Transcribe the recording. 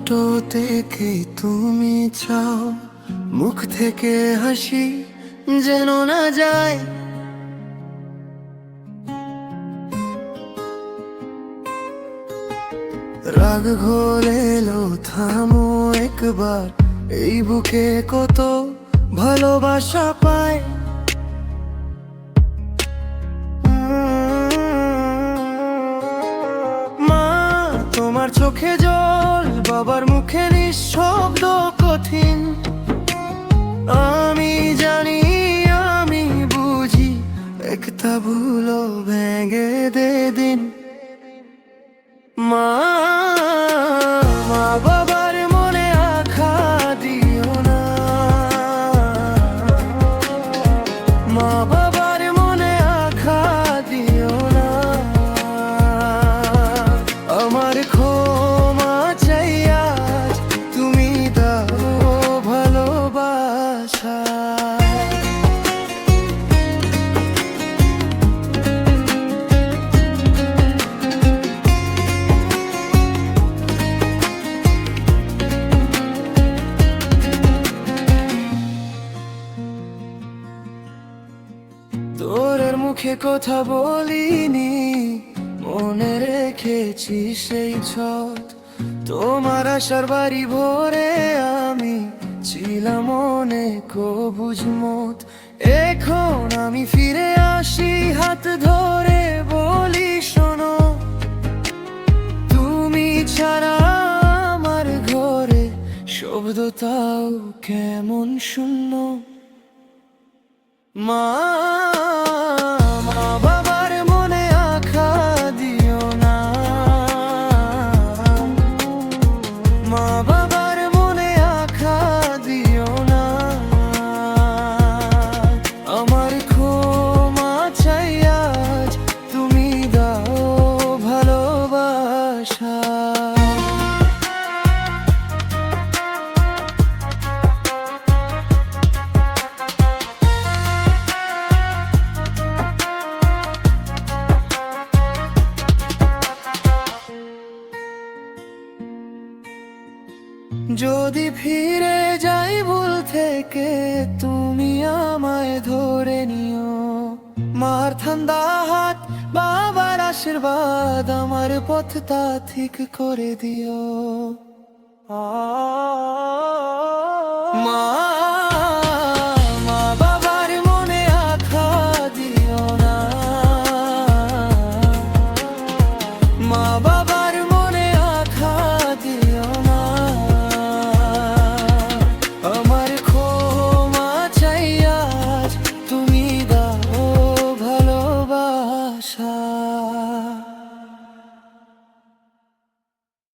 Photo থেকে তুমি চাও মুখ থেকে হাসি যেন না যায়। রাগ ঘোলেলো থামো একবার, এই বুকে কত ভালোবাসা পায়। মা তোমার চোখে জল, বাবার মুখে নিঃশব্দ কঠিন। আমি জানি আমি বুঝি, একটা ভুলো ভেঙে দে দিন। মা মা বাবার মনে আঘাত দিও না, মা বাবার মনে আঘাত দিও না। আমার ক্ষমা চাই আজ, তুমি দাও ভালোবাসা। তোরের মুখে কথা বলিনি, মনে রেখেছি সেই ছট। তোমার আশার বাড়ি ভরে আমি ছিলাম অনেক বুঝমত। এখন আমি ফিরে আসি হাত ধরে বলি শোনো, তুমি ছাড়া আমার ঘরে শব্দটাও কেমন শূন্য। মা মা বাবার মনে আঘাত দিও না, মা বাবার মনে আঘাত দিও না। আমার ক্ষমা চাই আজ, তুমি দাও ভালোবাসা। যদি ফিরে যাই ভুল থেকে, তুমি আমায় ধরে নিও। মার ঠান্ডা হাত, বাবার আশীর্বাদ, আমার পথটা ঠিক করে দিও। মা